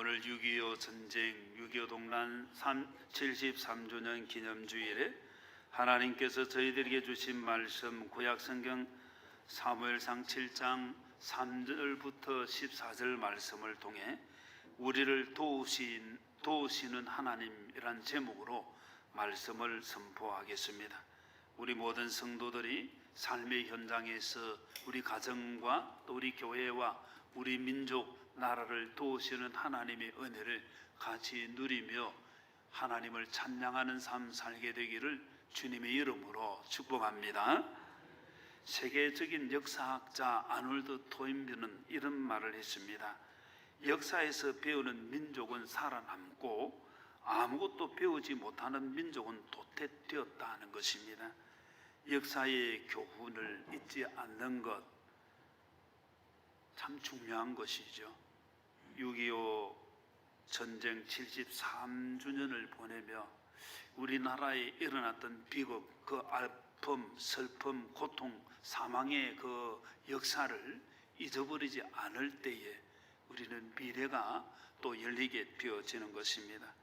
오늘 6.25 전쟁, 6.25 동란 73주년 기념주일에 하나님께서 저희들에게 주신 말씀 구약성경 사무엘상 7장 3절부터 14절 말씀을 통해 우리를 도우시는 하나님이란 제목으로 말씀을 선포하겠습니다. 우리 모든 성도들이 삶의 현장에서 우리 가정과 또 우리 교회와 우리 민족, 나라를 도우시는 하나님의 은혜를 같이 누리며 하나님을 찬양하는 삶 살게 되기를 주님의 이름으로 축복합니다. 세계적인 역사학자 아놀드 토인비는 이런 말을 했습니다. 역사에서 배우는 민족은 살아남고 아무것도 배우지 못하는 민족은 도태되었다 하는 것입니다. 역사의 교훈을 잊지 않는 것 참 중요한 것이죠. 6.25 전쟁 73주년을 보내며 우리나라에 일어났던 비극, 그 아픔, 슬픔, 고통, 사망의 그 역사를 잊어버리지 않을 때에 우리는 미래가 또 열리게 되어지는 것입니다.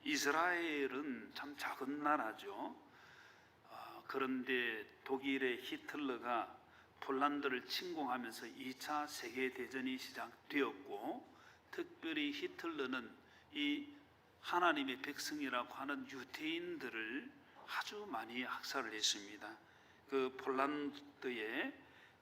이스라엘은 참 작은 나라죠. 그런데 독일의 히틀러가 폴란드를 침공하면서 2차 세계대전이 시작되었고, 특별히 히틀러는 이 하나님의 백성이라고 하는 유대인들을 아주 많이 학살을 했습니다. 그 폴란드에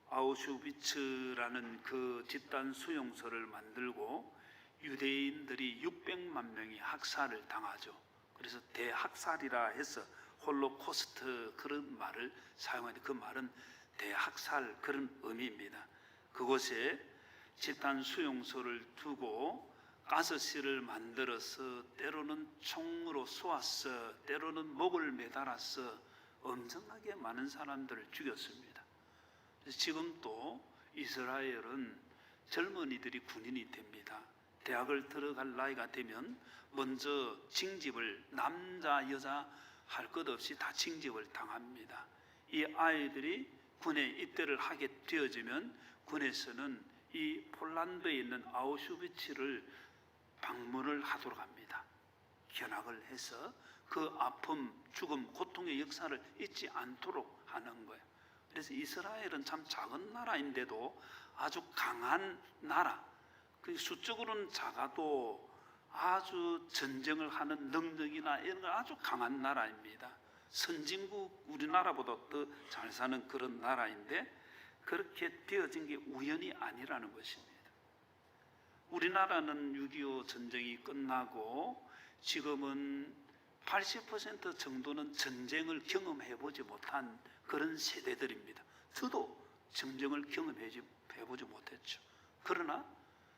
아우슈비츠라는 그 집단 수용소를 만들고 유대인들이 600만 명이 학살을 당하죠. 그래서 대학살이라 해서 홀로코스트 그런 말을 사용하는데, 그 말은 대학살 그런 의미입니다. 그곳에 집단 수용소를 두고 가스실을 만들어서 때로는 총으로 쏘았어, 때로는 목을 매달아서 엄청나게 많은 사람들을 죽였습니다. 지금도 이스라엘은 젊은이들이 군인이 됩니다. 대학을 들어갈 나이가 되면 먼저 징집을, 남자 여자 할 것 없이 다 징집을 당합니다. 이 아이들이 군에 입대를 하게 되어지면 군에서는 이 폴란드에 있는 아우슈비츠를 방문을 하도록 합니다. 견학을 해서 그 아픔, 죽음, 고통의 역사를 잊지 않도록 하는 거예요. 그래서 이스라엘은 참 작은 나라인데도 아주 강한 나라, 그 수적으로는 작아도 아주 전쟁을 하는 능력이나 이런 거 아주 강한 나라입니다. 선진국 우리나라보다 더 잘 사는 그런 나라인데 그렇게 되어진 게 우연이 아니라는 것입니다. 우리나라는 6.25 전쟁이 끝나고 지금은 80% 정도는 전쟁을 경험해보지 못한 그런 세대들입니다. 저도 전쟁을 경험해보지 못했죠. 그러나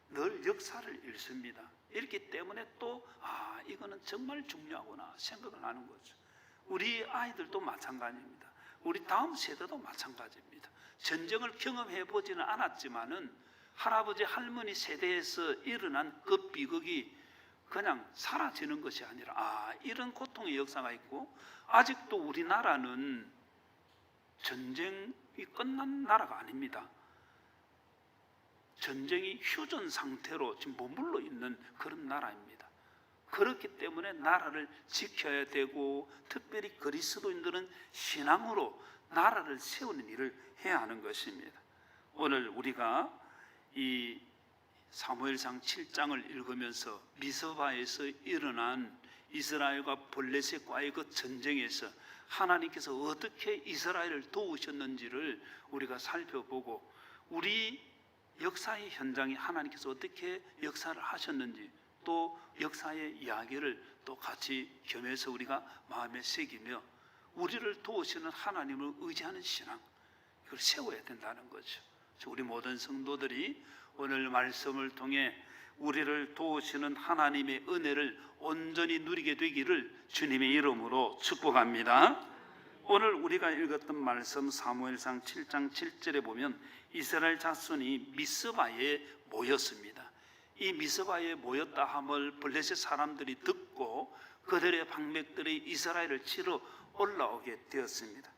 늘 역사를 읽습니다. 읽기 때문에 또 이거는 정말 중요하구나 생각을 하는 거죠. 우리 아이들도 마찬가지입니다. 우리 다음 세대도 마찬가지입니다. 전쟁을 경험해보지는 않았지만은 할아버지 할머니 세대에서 일어난 그 비극이 그냥 사라지는 것이 아니라 이런 고통의 역사가 있고, 아직도 우리나라는 전쟁이 끝난 나라가 아닙니다. 전쟁이 휴전 상태로 지금 머물러 있는 그런 나라입니다. 그렇기 때문에 나라를 지켜야 되고, 특별히 그리스도인들은 신앙으로 나라를 세우는 일을 해야 하는 것입니다. 오늘 우리가 이 사무엘상 7장을 읽으면서 미스바에서 일어난 이스라엘과 블레셋과의 그 전쟁에서 하나님께서 어떻게 이스라엘을 도우셨는지를 우리가 살펴보고, 우리 역사의 현장에 하나님께서 어떻게 역사를 하셨는지, 또 역사의 이야기를 또 같이 겸해서 우리가 마음에 새기며 우리를 도우시는 하나님을 의지하는 신앙, 이걸 세워야 된다는 거죠. 우리 모든 성도들이 오늘 말씀을 통해 우리를 도우시는 하나님의 은혜를 온전히 누리게 되기를 주님의 이름으로 축복합니다. 오늘 우리가 읽었던 말씀 사무엘상 7장 7절에 보면 이스라엘 자손이 미스바에 모였습니다. 이 미스바에 모였다 함을 블레셋 사람들이 듣고 그들의 방백들이 이스라엘을 치러 올라오게 되었습니다.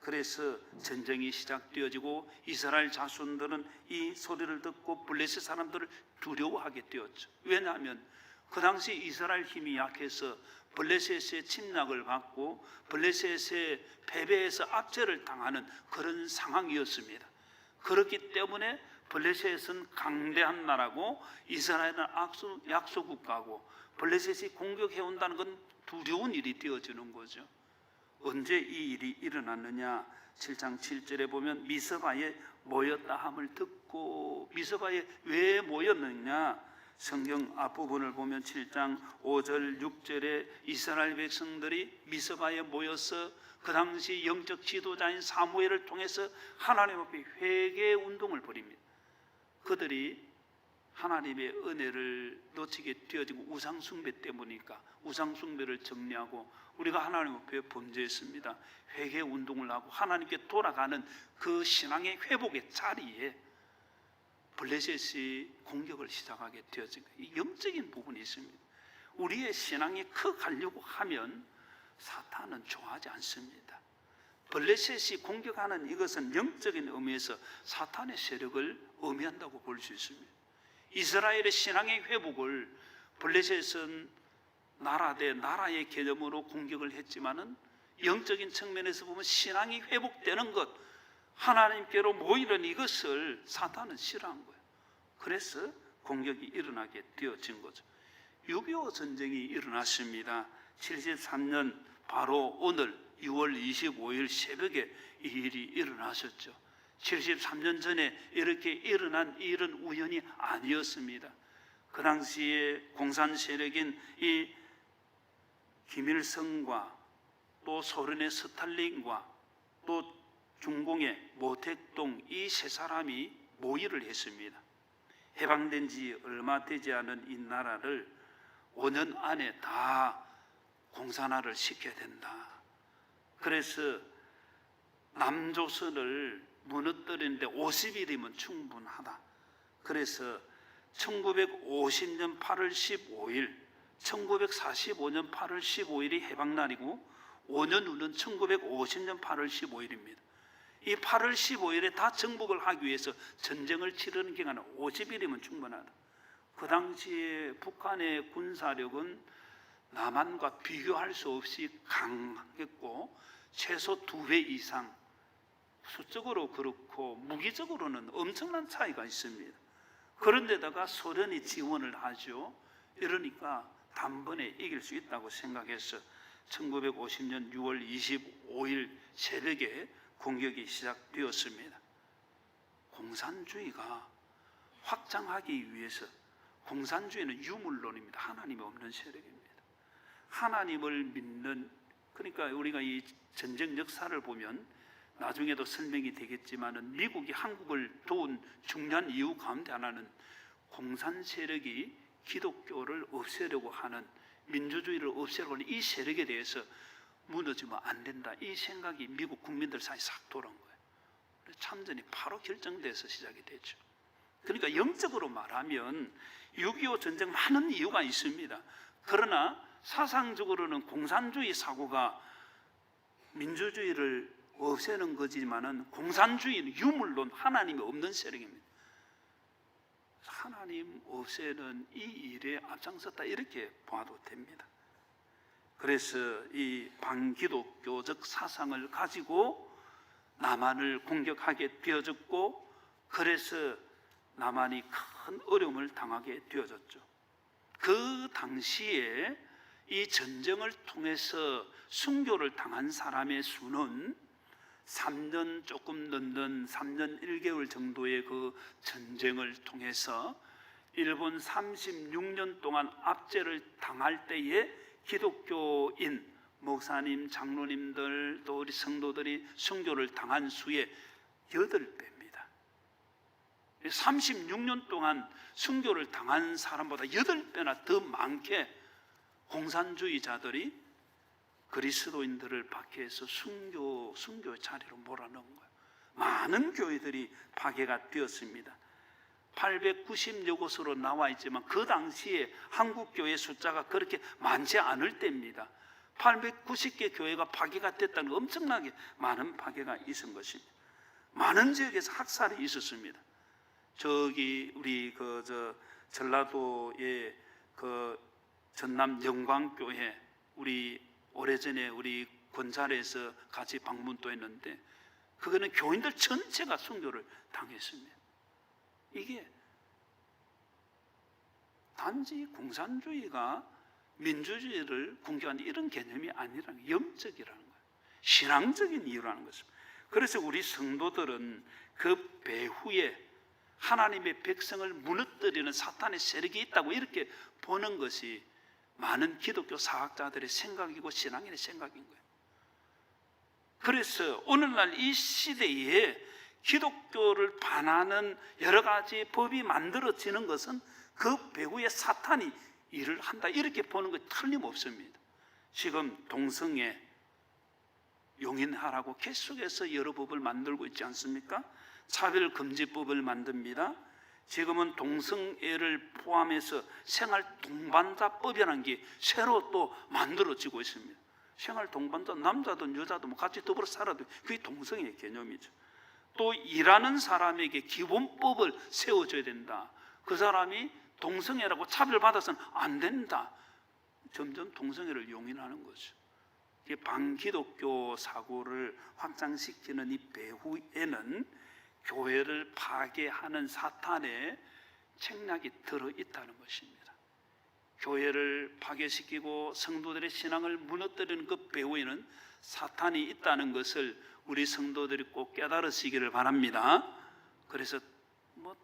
그래서 전쟁이 시작되어지고 이스라엘 자손들은 이 소리를 듣고 블레셋 사람들을 두려워하게 되었죠. 왜냐하면 그 당시 이스라엘 힘이 약해서 블레셋의 침략을 받고 블레셋의 패배해서 압제를 당하는 그런 상황이었습니다. 그렇기 때문에 블레셋은 강대한 나라고 이스라엘은 약소국가고 블레셋이 공격해온다는 건 두려운 일이 되어지는 거죠. 언제 이 일이 일어났느냐? 7장 7절에 보면 미스바에 모였다 함을 듣고, 미스바에 왜 모였느냐? 성경 앞부분을 보면 7장 5절 6절에 이스라엘 백성들이 미스바에 모여서 그 당시 영적 지도자인 사무엘을 통해서 하나님 앞에 회개 운동을 벌입니다. 그들이 하나님의 은혜를 놓치게 되어지고 우상 숭배 때문이니까 우상 숭배를 정리하고 우리가 하나님 앞에 범죄했습니다. 회개 운동을 하고 하나님께 돌아가는 그 신앙의 회복의 자리에 블레셋이 공격을 시작하게 되어진 거예요. 이 영적인 부분이 있습니다. 우리의 신앙이 커가려고 하면 사탄은 좋아하지 않습니다. 블레셋이 공격하는 이것은 영적인 의미에서 사탄의 세력을 의미한다고 볼 수 있습니다. 이스라엘의 신앙의 회복을 블레셋은 나라 대 나라의 개념으로 공격을 했지만은 영적인 측면에서 보면 신앙이 회복되는 것, 하나님께로 모이는 이것을 사탄은 싫어한 거예요. 그래서 공격이 일어나게 되어진 거죠. 6.25 전쟁이 일어났습니다. 73년 바로 오늘 6월 25일 새벽에 이 일이 일어났었죠. 73년 전에 이렇게 일어난 일은 우연이 아니었습니다. 그 당시에 공산 세력인 이 김일성과 또 소련의 스탈린과 또 중공의 모택동 이 세 사람이 모의를 했습니다. 해방된 지 얼마 되지 않은 이 나라를 5년 안에 다 공산화를 시켜야 된다. 그래서 남조선을 무너뜨리는데 50일이면 충분하다. 그래서 1950년 8월 15일, 1945년 8월 15일이 해방날이고 5년 후는 1950년 8월 15일입니다. 이 8월 15일에 다 정복을 하기 위해서 전쟁을 치르는 기간은 50일이면 충분하다. 그 당시에 북한의 군사력은 남한과 비교할 수 없이 강했고 최소 2배 이상, 수적으로 그렇고 무기적으로는 엄청난 차이가 있습니다. 그런데다가 소련이 지원을 하죠. 이러니까 단번에 이길 수 있다고 생각해서 1950년 6월 25일 새벽에 공격이 시작되었습니다. 공산주의가 확장하기 위해서, 공산주의는 유물론입니다. 하나님이 없는 세력입니다. 하나님을 믿는, 그러니까 우리가 이 전쟁 역사를 보면 나중에도 설명이 되겠지만은 미국이 한국을 도운 중요한 이유 가운데 하나는 공산 세력이 기독교를 없애려고 하는, 민주주의를 없애려고 하는 이 세력에 대해서 무너지면 안 된다, 이 생각이 미국 국민들 사이에 싹 돌아온 거예요. 참전이 바로 결정돼서 시작이 됐죠. 그러니까 영적으로 말하면 6.25 전쟁 많은 이유가 있습니다. 그러나 사상적으로는 공산주의 사고가 민주주의를 없애는 거지만은 공산주의는 유물론, 하나님이 없는 세력입니다. 하나님 없애는 이 일에 앞장섰다, 이렇게 봐도 됩니다. 그래서 이 반기독교적 사상을 가지고 남한을 공격하게 되어졌고, 그래서 남한이 큰 어려움을 당하게 되어졌죠. 그 당시에 이 전쟁을 통해서 순교를 당한 사람의 수는 3년 조금 넘는 3년 1개월 정도의 그 전쟁을 통해서 일본 36년 동안 압제를 당할 때에 기독교인 목사님, 장로님들 또 우리 성도들이 순교를 당한 수의 8배입니다. 36년 동안 순교를 당한 사람보다 8배나 더 많게 공산주의자들이 그리스도인들을 박해해서 순교 자리로 몰아넣은 거예요. 많은 교회들이 파괴가 되었습니다. 890여 곳으로 나와 있지만 그 당시에 한국 교회 숫자가 그렇게 많지 않을 때입니다. 890개 교회가 파괴가 됐다는 엄청나게 많은 파괴가 있은 것입니다. 많은 지역에서 학살이 있었습니다. 저기 우리 전라도의 전남 영광교회 우리 오래전에 우리 권찰에서 같이 방문도 했는데 그거는 교인들 전체가 순교를 당했습니다. 이게 단지 공산주의가 민주주의를 공격하는 이런 개념이 아니라는 거예요. 영적이라는 거예요. 신앙적인 이유라는 것입니다. 그래서 우리 성도들은 그 배후에 하나님의 백성을 무너뜨리는 사탄의 세력이 있다고 이렇게 보는 것이 많은 기독교 사학자들의 생각이고 신앙인의 생각인 거예요. 그래서 오늘날 이 시대에 기독교를 반하는 여러 가지 법이 만들어지는 것은 그 배후에 사탄이 일을 한다 이렇게 보는 것 틀림없습니다. 지금 동성애 용인하라고 계속해서 여러 법을 만들고 있지 않습니까? 차별금지법을 만듭니다. 지금은 동성애를 포함해서 생활동반자법이라는 게 새로 또 만들어지고 있습니다. 생활동반자 남자든 여자든 같이 더불어 살아도 그게 동성애 개념이죠. 또 일하는 사람에게 기본법을 세워줘야 된다. 그 사람이 동성애라고 차별받아서는 안 된다. 점점 동성애를 용인하는 거죠. 이게 반기독교 사고를 확장시키는 이 배후에는 교회를 파괴하는 사탄의 책략이 들어있다는 것입니다. 교회를 파괴시키고 성도들의 신앙을 무너뜨리는 그 배후에는 사탄이 있다는 것을 우리 성도들이 꼭 깨달으시기를 바랍니다. 그래서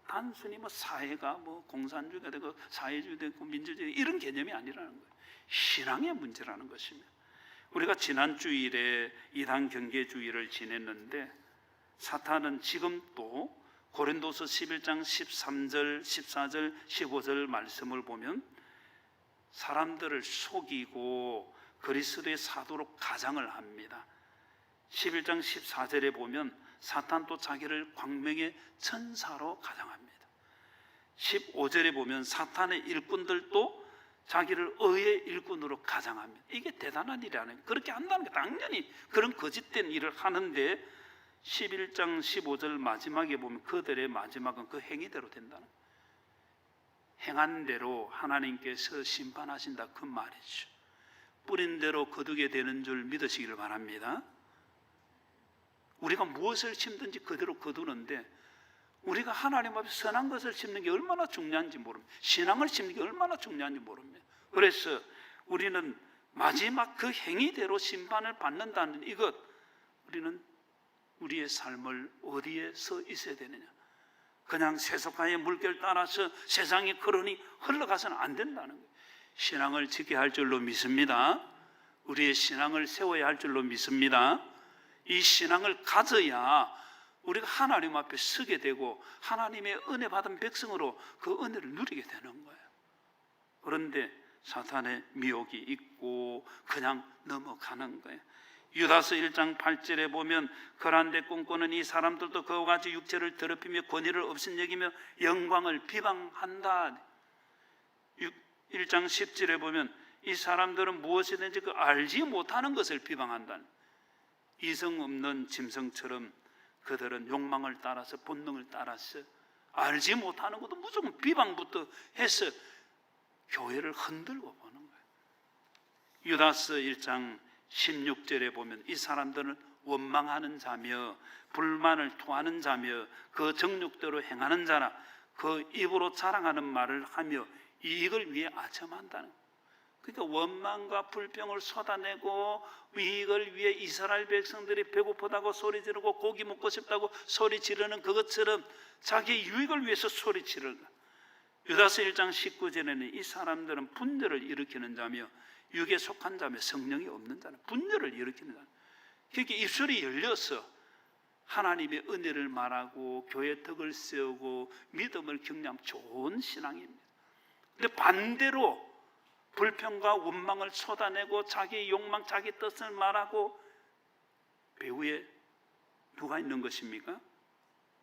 단순히 사회가 공산주의가 되고 사회주의 되고 민주주의 이런 개념이 아니라는 거예요. 신앙의 문제라는 것입니다. 우리가 지난 주일에 이단 경계주의를 지냈는데 사탄은 지금 또 고린도서 11장 13절, 14절, 15절 말씀을 보면 사람들을 속이고 그리스도의 사도로 가장을 합니다. 11장 14절에 보면 사탄도 자기를 광명의 천사로 가장합니다. 15절에 보면 사탄의 일꾼들도 자기를 의의 일꾼으로 가장합니다. 이게 대단한 일이 아니에요. 그렇게 한다는 게 당연히 그런 거짓된 일을 하는데 11장 15절 마지막에 보면 그들의 마지막은 그 행위대로 된다는 거예요. 행한 대로 하나님께서 심판하신다 그 말이죠. 뿌린 대로 거두게 되는 줄 믿으시기를 바랍니다. 우리가 무엇을 심든지 그대로 거두는데 우리가 하나님 앞에 선한 것을 심는 게 얼마나 중요한지 모릅니다. 신앙을 심는 게 얼마나 중요한지 모릅니다. 그래서 우리는 마지막 그 행위대로 심판을 받는다는 이것, 우리는 우리의 삶을 어디에 서 있어야 되느냐? 그냥 세속화의 물결 따라서 세상의 흐름이 흘러가서는 안 된다는 거예요. 신앙을 지켜야 할 줄로 믿습니다. 우리의 신앙을 세워야 할 줄로 믿습니다. 이 신앙을 가져야 우리가 하나님 앞에 서게 되고 하나님의 은혜 받은 백성으로 그 은혜를 누리게 되는 거예요. 그런데 사탄의 미혹이 있고 그냥 넘어가는 거예요. 유다서 1장 8절에 보면 그런데 꿈꾸는 이 사람들도 그와 같이 육체를 더럽히며 권위를 없인 여기며 영광을 비방한다. 1장 10절에 보면 이 사람들은 무엇이든지 그 알지 못하는 것을 비방한다. 이성 없는 짐승처럼 그들은 욕망을 따라서 본능을 따라서 알지 못하는 것도 무조건 비방부터 해서 교회를 흔들고 보는 거예요. 유다서 1장 16절에 보면 이 사람들은 원망하는 자며 불만을 토하는 자며 그 정욕대로 행하는 자라 그 입으로 자랑하는 말을 하며 이익을 위해 아첨한다는 거예요. 그러니까 원망과 불평을 쏟아내고 이익을 위해 이스라엘 백성들이 배고프다고 소리 지르고 고기 먹고 싶다고 소리 지르는 그것처럼 자기 유익을 위해서 소리 지르는 거예요. 유다서 1장 19절에는 이 사람들은 분열을 일으키는 자며 육에 속한 자며 성령이 없는 자는 분열을 일으키는 자. 그러니까 입술이 열려서 하나님의 은혜를 말하고 교회 덕을 세우고 믿음을 격려하면 좋은 신앙입니다. 근데 반대로 불평과 원망을 쏟아내고 자기 욕망, 자기 뜻을 말하고 배후에 누가 있는 것입니까?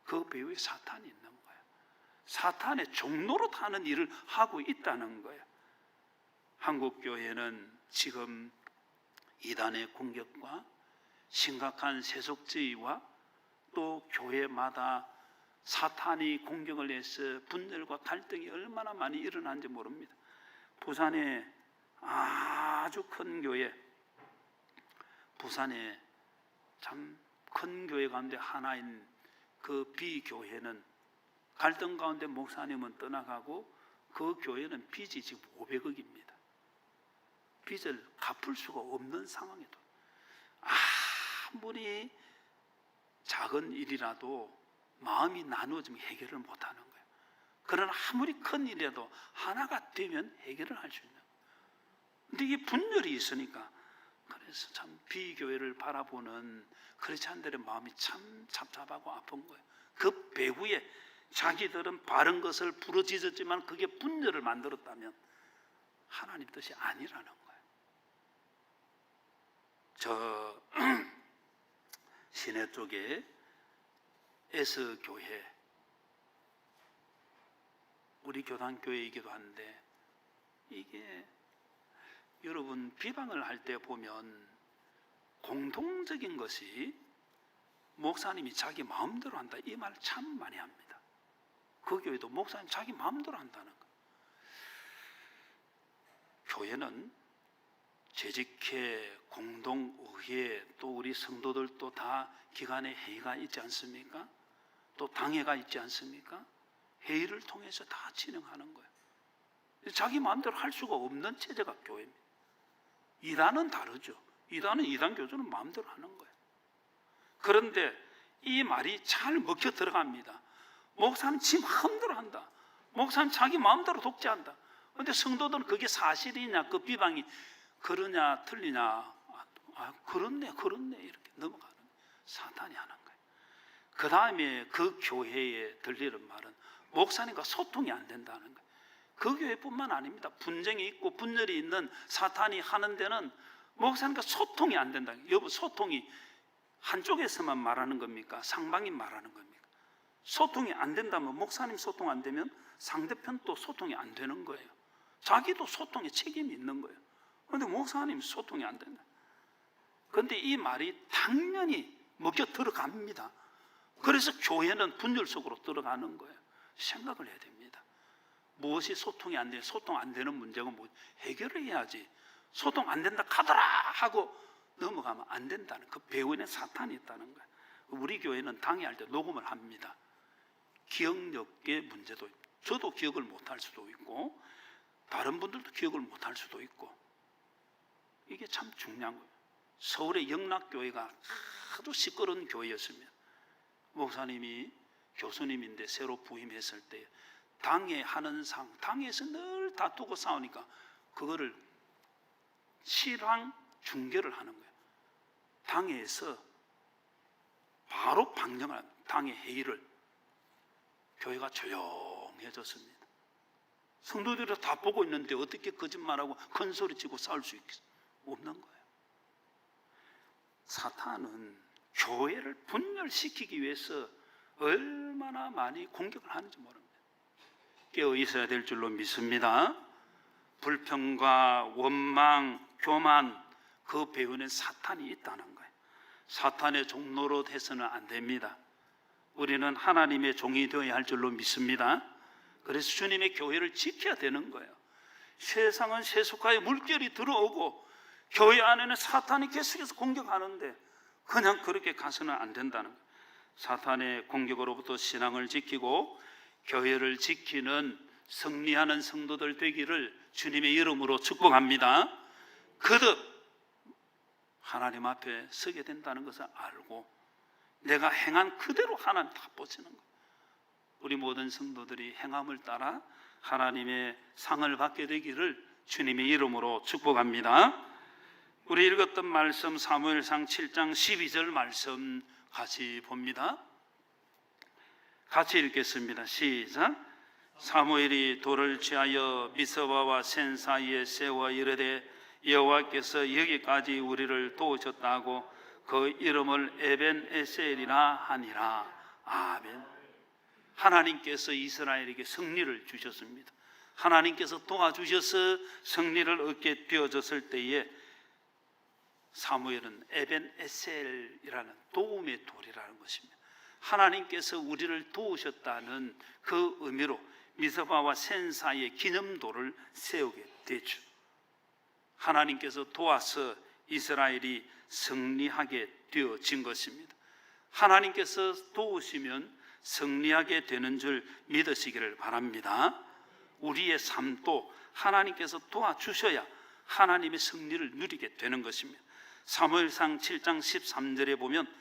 그 배후에 사탄이 있는 거예요. 사탄의 종로로 타는 일을 하고 있다는 거예요. 한국교회는 지금 이단의 공격과 심각한 세속주의와 또 교회마다 사탄이 공격을 해서 분열과 갈등이 얼마나 많이 일어난지 모릅니다. 부산에 아주 큰 교회, 부산에 참 큰 교회 가운데 하나인 그 비교회는 갈등 가운데 목사님은 떠나가고 그 교회는 빚이 지금 500억입니다. 빚을 갚을 수가 없는 상황에도 아무리 작은 일이라도 마음이 나누어지면 해결을 못하는 거예요. 그러나 아무리 큰 일이라도 하나가 되면 해결을 할 수 있는 거예요. 근데 이게 분열이 있으니까 그래서 참 비교회를 바라보는 크리스찬들의 마음이 참 답답하고 아픈 거예요. 그 배후에 자기들은 바른 것을 부르짖었지만 그게 분열을 만들었다면 하나님 뜻이 아니라는 거예요. 저 시내 쪽에 에스교회, 우리 교단교회이기도 한데 이게 여러분 비방을 할 때 보면 공통적인 것이 목사님이 자기 마음대로 한다, 이 말 참 많이 합니다. 그 교회도 목사님 자기 마음대로 한다는 거. 교회는 재직회, 공동의회, 또 우리 성도들도 다 기간에 회의가 있지 않습니까? 또 당회가 있지 않습니까? 회의를 통해서 다 진행하는 거예요. 자기 마음대로 할 수가 없는 체제가 교회입니다. 이단은 다르죠. 이단은 이단 교주는 마음대로 하는 거예요. 그런데 이 말이 잘 먹혀 들어갑니다. 목사는 지 마음대로 한다. 목사는 자기 마음대로 독재한다. 그런데 성도들은 그게 사실이냐, 그 비방이 그러냐 틀리냐, 그렇네 이렇게 넘어가는 거예요. 사탄이 하는 거예요. 그 다음에 그 교회에 들리는 말은 목사님과 소통이 안 된다는 거예요. 그 교회뿐만 아닙니다. 분쟁이 있고 분열이 있는 사탄이 하는 데는 목사님과 소통이 안 된다. 여러분, 소통이 한쪽에서만 말하는 겁니까? 상방이 말하는 겁니까? 소통이 안 된다면, 목사님 소통 안 되면 상대편도 소통이 안 되는 거예요. 자기도 소통에 책임이 있는 거예요. 그런데 목사님 소통이 안 된다. 그런데 이 말이 당연히 먹혀 들어갑니다. 그래서 교회는 분열 속으로 들어가는 거예요. 생각을 해야 됩니다. 무엇이 소통이 안 돼? 소통 안 되는 문제가 뭐 해결을 해야지. 소통 안 된다 카더라 하고 넘어가면 안 된다는, 그 배후에는 사탄이 있다는 거예요. 우리 교회는 당회할 때 녹음을 합니다. 기억력의 문제도, 저도 기억을 못할 수도 있고 다른 분들도 기억을 못할 수도 있고, 이게 참 중요한 거예요. 서울의 영락교회가 아주 시끄러운 교회였습니다. 목사님이 교수님인데 새로 부임했을 때 당회 하는 상, 당회에서 늘 다투고 싸우니까 그거를 실황 중계를 하는 거예요. 당회에서 바로 방영을 합니다. 당회 회의를. 교회가 조용해졌습니다. 성도들이 다 보고 있는데 어떻게 거짓말하고 큰 소리치고 싸울 수 없는 거예요. 사탄은 교회를 분열시키기 위해서 얼마나 많이 공격을 하는지 모릅니다. 깨어 있어야 될 줄로 믿습니다. 불평과 원망, 교만, 그 배후에는 사탄이 있다는 거예요. 사탄의 종로로 돼서는 안 됩니다. 우리는 하나님의 종이 되어야 할 줄로 믿습니다. 그래서 주님의 교회를 지켜야 되는 거예요. 세상은 세속화의 물결이 들어오고 교회 안에는 사탄이 계속해서 공격하는데 그냥 그렇게 가서는 안 된다는 거예요. 사탄의 공격으로부터 신앙을 지키고 교회를 지키는 승리하는 성도들 되기를 주님의 이름으로 축복합니다. 거듭 하나님 앞에 서게 된다는 것을 알고 내가 행한 그대로 하나님 다 보시는 거예요. 우리 모든 성도들이 행함을 따라 하나님의 상을 받게 되기를 주님의 이름으로 축복합니다. 우리 읽었던 말씀 사무엘상 7장 12절 말씀 같이 봅니다. 같이 읽겠습니다. 시작. 사무엘이 돌을 취하여 미스바와 센 사이에 세워 이르되 여호와께서 여기까지 우리를 도우셨다고 그 이름을 에벤에셀이라 하니라. 아멘. 하나님께서 이스라엘에게 승리를 주셨습니다. 하나님께서 도와주셔서 승리를 얻게 되어졌을 때에 사무엘은 에벤 에셀이라는 도움의 돌이라는 것입니다. 하나님께서 우리를 도우셨다는 그 의미로 미스바와 센 사이에 기념돌을 세우게 되죠. 하나님께서 도와서 이스라엘이 승리하게 되어진 것입니다. 하나님께서 도우시면 승리하게 되는 줄 믿으시기를 바랍니다. 우리의 삶도 하나님께서 도와주셔야 하나님의 승리를 누리게 되는 것입니다. 사무엘상 7장 13절에 보면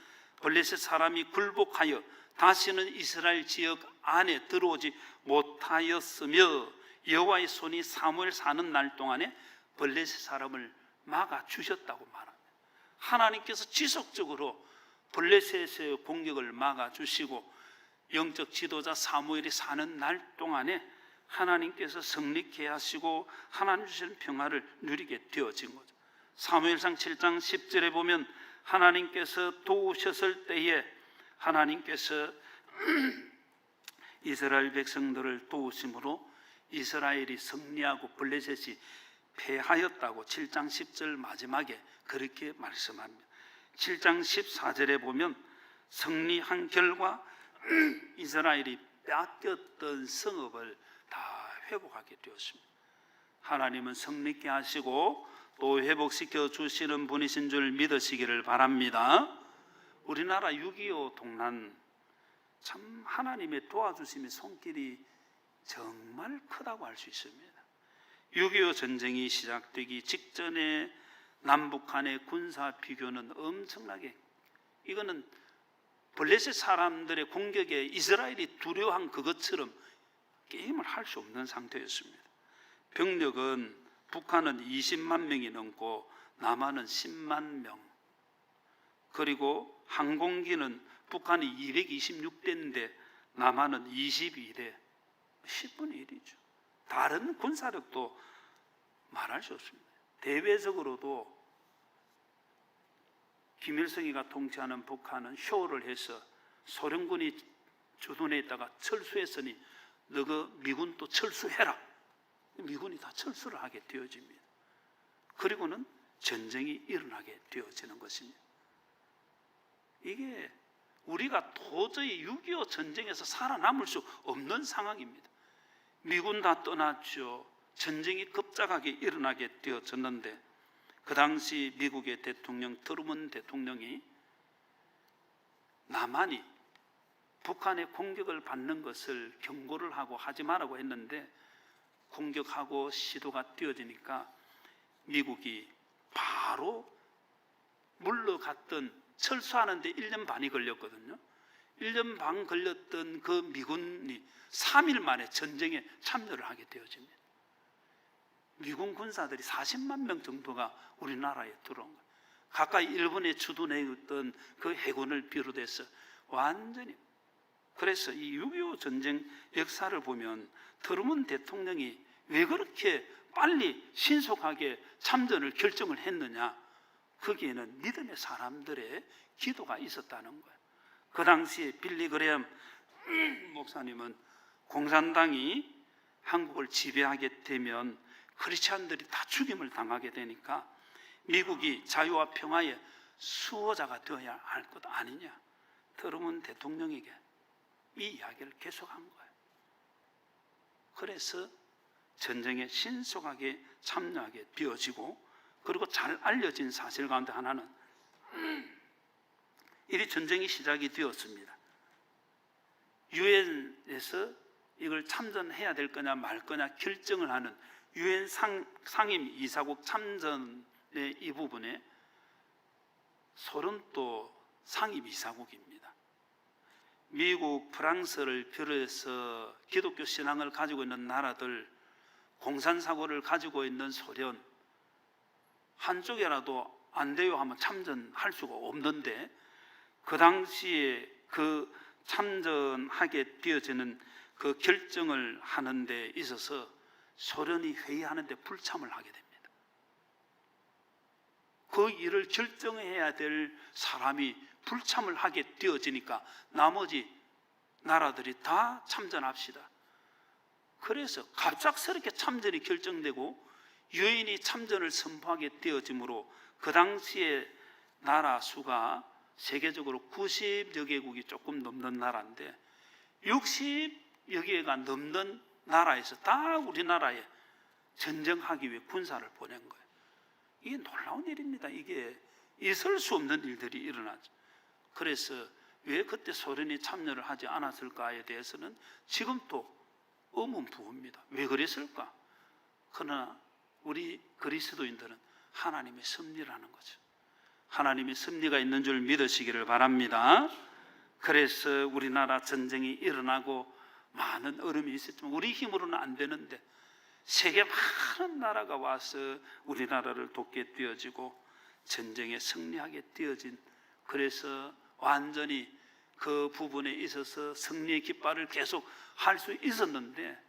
블레셋 사람이 굴복하여 다시는 이스라엘 지역 안에 들어오지 못하였으며 여호와의 손이 사무엘 사는 날 동안에 블레셋 사람을 막아주셨다고 말합니다. 하나님께서 지속적으로 블레셋의 공격을 막아주시고 영적 지도자 사무엘이 사는 날 동안에 하나님께서 승리케 하시고 하나님 주시는 평화를 누리게 되어진 거죠. 사무엘상 7장 10절에 보면 하나님께서 도우셨을 때에 하나님께서 이스라엘 백성들을 도우심으로 이스라엘이 승리하고 블레셋이 패하였다고 7장 10절 마지막에 그렇게 말씀합니다. 7장 14절에 보면 승리한 결과 이스라엘이 뺏겼던 성읍을 다 회복하게 되었습니다. 하나님은 승리케 하시고 또 회복시켜 주시는 분이신 줄 믿으시기를 바랍니다. 우리나라 6.25 동란 참 하나님의 도와주심의 손길이 정말 크다고 할 수 있습니다. 6.25 전쟁이 시작되기 직전에 남북 간의 군사 비교는 엄청나게, 이거는 블레셋 사람들의 공격에 이스라엘이 두려워한 그것처럼 게임을 할 수 없는 상태였습니다. 병력은 북한은 20만 명이 넘고 남한은 10만 명, 그리고 항공기는 북한이 226대인데 남한은 22대, 10분의 1이죠. 다른 군사력도 말할 수 없습니다. 대외적으로도 김일성이가 통치하는 북한은 쇼를 해서 소련군이 주둔해 있다가 철수했으니 너가 미군도 철수해라. 미군이 다 철수를 하게 되어집니다. 그리고는 전쟁이 일어나게 되어지는 것입니다. 이게 우리가 도저히 6.25 전쟁에서 살아남을 수 없는 상황입니다. 미군 다 떠났죠. 전쟁이 급작하게 일어나게 되어졌는데 그 당시 미국의 대통령 트루먼 대통령이 남한이 북한의 공격을 받는 것을 경고를 하고 하지 말라고 했는데 공격하고 시도가 되어지니까 미국이 바로 물러갔던, 철수하는데 1년 반이 걸렸거든요. 1년 반 걸렸던 그 미군이 3일 만에 전쟁에 참여를 하게 되어집니다. 미군 군사들이 40만 명 정도가 우리나라에 들어온 거예요. 가까이 일본에 주둔해 있던 그 해군을 비롯해서 완전히. 그래서 이 6.25 전쟁 역사를 보면 트루먼 대통령이 왜 그렇게 빨리 신속하게 참전을 결정을 했느냐, 거기에는 믿음의 사람들의 기도가 있었다는 거예요. 그 당시에 빌리 그레엄 목사님은 공산당이 한국을 지배하게 되면 크리스찬들이 다 죽임을 당하게 되니까 미국이 자유와 평화의 수호자가 되어야 할 것 아니냐, 트루먼 대통령에게 이 이야기를 계속한 거예요. 그래서 전쟁에 신속하게 참여하게 되어지고, 그리고 잘 알려진 사실 가운데 하나는 이리 전쟁이 시작이 되었습니다. 유엔에서 이걸 참전해야 될 거냐 말 거냐 결정을 하는 유엔 상임 이사국 참전의 이 부분에 소련도 상임 이사국입니다. 미국, 프랑스를 비롯해서 기독교 신앙을 가지고 있는 나라들, 공산사고를 가지고 있는 소련, 한쪽이라도 안 돼요 하면 참전할 수가 없는데 그 당시에 그 참전하게 되어지는 그 결정을 하는 데 있어서 소련이 회의하는데 불참을 하게 됩니다. 그 일을 결정해야 될 사람이 불참을 하게 되어지니까 나머지 나라들이 다 참전합시다. 그래서 갑작스럽게 참전이 결정되고 유엔이 참전을 선포하게 되어지므로 그 당시에 나라 수가 세계적으로 90여 개국이 조금 넘는 나라인데 60여 개가 넘는 나라에서 다 우리나라에 전쟁하기 위해 군사를 보낸 거예요. 이게 놀라운 일입니다. 이게 있을 수 없는 일들이 일어나죠. 그래서 왜 그때 소련이 참여를 하지 않았을까에 대해서는 지금도 의문부호입니다. 왜 그랬을까? 그러나 우리 그리스도인들은 하나님의 섭리라는 거죠. 하나님의 섭리가 있는 줄 믿으시기를 바랍니다. 그래서 우리나라 전쟁이 일어나고 많은 어려움이 있었지만 우리 힘으로는 안 되는데 세계 많은 나라가 와서 우리나라를 돕게 되어지고 전쟁에 승리하게 되어진, 그래서 완전히 그 부분에 있어서 승리의 깃발을 계속 할 수 있었는데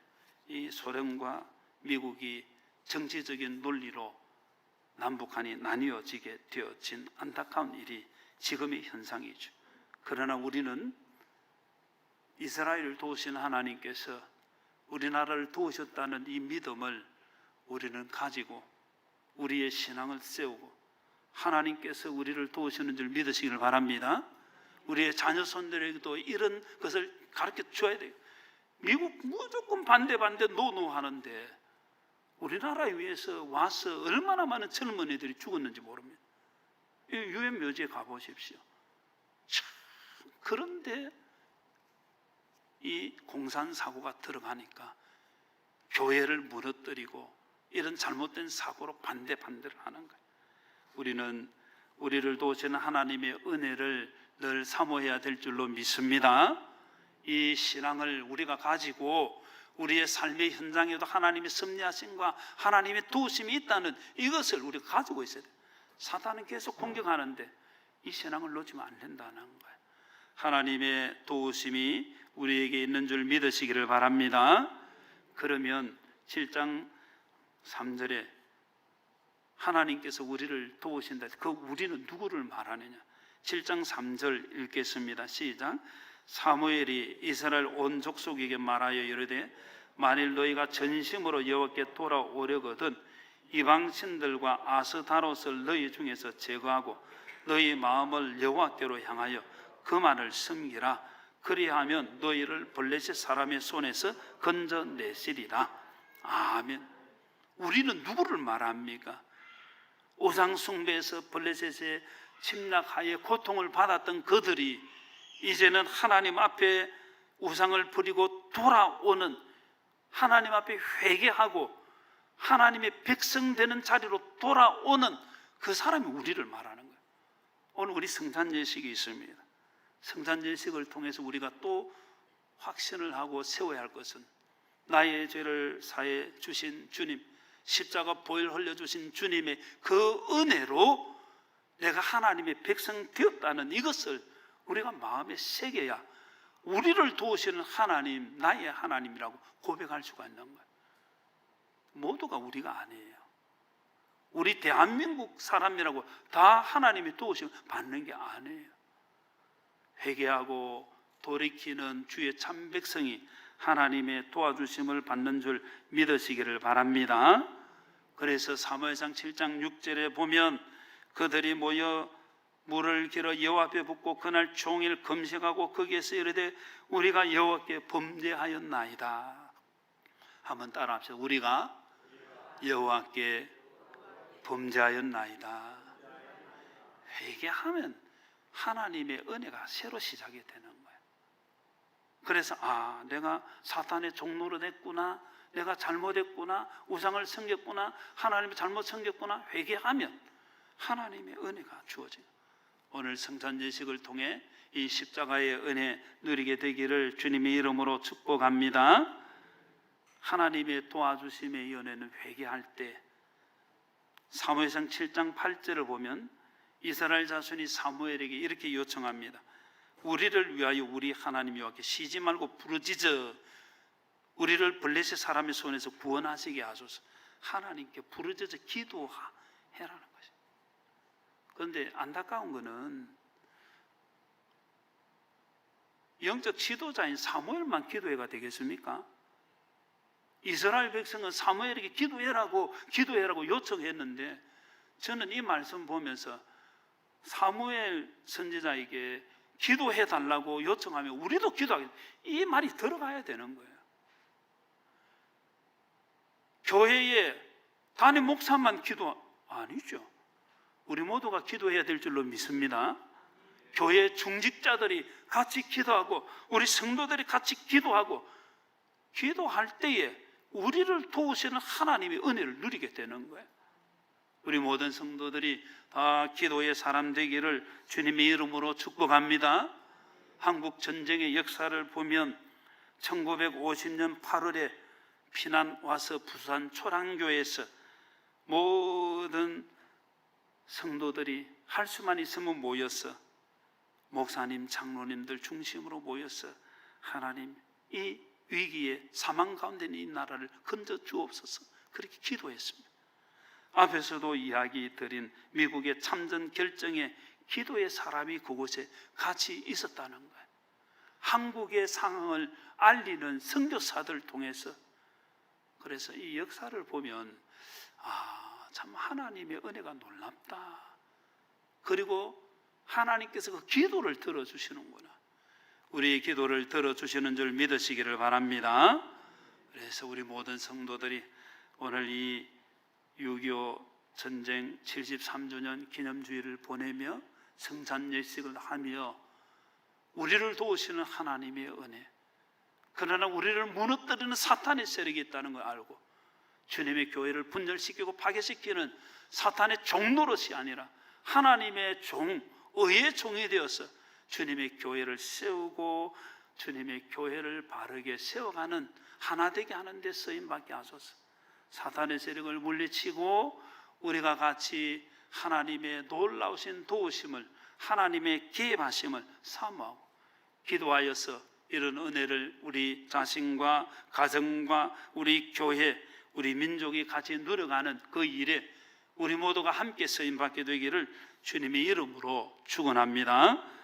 이 소련과 미국이 정치적인 논리로 남북한이 나뉘어지게 되어진 안타까운 일이 지금의 현상이죠. 그러나 우리는 이스라엘을 도우신 하나님께서 우리나라를 도우셨다는 이 믿음을 우리는 가지고 우리의 신앙을 세우고 하나님께서 우리를 도우시는 줄 믿으시길 바랍니다. 우리의 자녀손들에게도 이런 것을 가르쳐 줘야 돼요. 미국 무조건 반대 노 하는데 우리나라에 위해서 와서 얼마나 많은 젊은이들이 죽었는지 모릅니다. 유엔 묘지에 가보십시오. 참, 그런데 이 공산사고가 들어가니까 교회를 무너뜨리고 이런 잘못된 사고로 반대를 하는 거예요. 우리는 우리를 도우시는 하나님의 은혜를 늘 사모해야 될 줄로 믿습니다. 이 신앙을 우리가 가지고 우리의 삶의 현장에도 하나님의 섭리하심과 하나님의 도우심이 있다는 이것을 우리가 가지고 있어야 돼요. 사탄은 계속 공격하는데 이 신앙을 놓치면 안 된다는 거예요. 하나님의 도우심이 우리에게 있는 줄 믿으시기를 바랍니다. 그러면 7장 3절에 하나님께서 우리를 도우신다. 그 우리는 누구를 말하느냐? 7장 3절 읽겠습니다. 시작. 사무엘이 이스라엘 온 족속에게 말하여 이르되 만일 너희가 전심으로 여호와께 돌아오려거든 이방 신들과 아스타롯을 너희 중에서 제거하고 너희 마음을 여호와께로 향하여 그만을 섬기라. 그리하면 너희를 블레셋 사람의 손에서 건져내시리라. 아멘. 우리는 누구를 말합니까? 우상 숭배에서 블레셋에 침략하여 고통을 받았던 그들이 이제는 하나님 앞에 우상을 버리고 돌아오는, 하나님 앞에 회개하고 하나님의 백성 되는 자리로 돌아오는 그 사람이 우리를 말하는 거예요. 오늘 우리 성찬 예식이 있습니다. 성찬 예식을 통해서 우리가 또 확신을 하고 세워야 할 것은 나의 죄를 사해 주신 주님, 십자가 보혈 흘려주신 주님의 그 은혜로 내가 하나님의 백성 되었다는 이것을 우리가 마음에 새겨야 우리를 도우시는 하나님, 나의 하나님이라고 고백할 수가 있는 거예요. 모두가 우리가 아니에요. 우리 대한민국 사람이라고 다 하나님이 도우심을 받는 게 아니에요. 회개하고 돌이키는 주의 참 백성이 하나님의 도와주심을 받는 줄 믿으시기를 바랍니다. 그래서 사무엘상 7장 6절에 보면 그들이 모여 물을 길어 여호와 앞에 붓고 그날 종일 금식하고 거기에서 이르되 우리가 여호와께 범죄하였나이다. 한번 따라합시다. 우리가 여호와께 범죄하였나이다. 회개하면 하나님의 은혜가 새로 시작이 되는 거예요. 그래서 내가 사탄의 종로로 됐구나, 내가 잘못했구나, 우상을 섬겼구나, 하나님을 잘못 섬겼구나, 회개하면 하나님의 은혜가 주어져요. 오늘 성찬 예식을 통해 이 십자가의 은혜 누리게 되기를 주님의 이름으로 축복합니다. 하나님의 도와주심의 연회는 회개할 때 사무엘상 7장 8절을 보면 이스라엘 자손이 사무엘에게 이렇게 요청합니다. 우리를 위하여 우리 하나님 여호와께 쉬지 말고 부르짖어 우리를 블레셋 사람의 손에서 구원하시게 하소서. 하나님께 부르짖어 기도해라는 것이죠. 그런데 안타까운 것은 영적 지도자인 사무엘만 기도해가 되겠습니까? 이스라엘 백성은 사무엘에게 기도해라고 요청했는데 저는 이 말씀 보면서 사무엘 선지자에게 기도해 달라고 요청하면 우리도 기도하겠다, 이 말이 들어가야 되는 거예요. 교회에 단임 목사만 기도 아니죠. 우리 모두가 기도해야 될 줄로 믿습니다. 교회 중직자들이 같이 기도하고 우리 성도들이 같이 기도하고, 기도할 때에 우리를 도우시는 하나님의 은혜를 누리게 되는 거예요. 우리 모든 성도들이 다 기도의 사람 되기를 주님의 이름으로 축복합니다. 한국 전쟁의 역사를 보면 1950년 8월에 피난 와서 부산 초량교회에서 모든 성도들이 할 수만 있으면 모여서, 목사님, 장로님들 중심으로 모여서 하나님, 이 위기에 사망 가운데 있는 이 나라를 건져 주옵소서, 그렇게 기도했습니다. 앞에서도 이야기 드린 미국의 참전 결정에 기도의 사람이 그곳에 같이 있었다는 거예요. 한국의 상황을 알리는 선교사들 통해서. 그래서 이 역사를 보면 참 하나님의 은혜가 놀랍다. 그리고 하나님께서 그 기도를 들어주시는구나. 우리의 기도를 들어주시는 줄 믿으시기를 바랍니다. 그래서 우리 모든 성도들이 오늘 이 6.25 전쟁 73주년 기념주의를 보내며 성찬예식을 하며 우리를 도우시는 하나님의 은혜, 그러나 우리를 무너뜨리는 사탄의 세력이 있다는 걸 알고 주님의 교회를 분열시키고 파괴시키는 사탄의 종 노릇이 아니라 하나님의 종, 의의 종이 되어서 주님의 교회를 세우고 주님의 교회를 바르게 세워가는, 하나 되게 하는 데 쓰임받게 하소서. 사탄의 세력을 물리치고 우리가 같이 하나님의 놀라우신 도우심을, 하나님의 개입하심을 사모하고 기도하여서 이런 은혜를 우리 자신과 가정과 우리 교회, 우리 민족이 같이 누려가는 그 일에 우리 모두가 함께 쓰임받게 되기를 주님의 이름으로 축원합니다.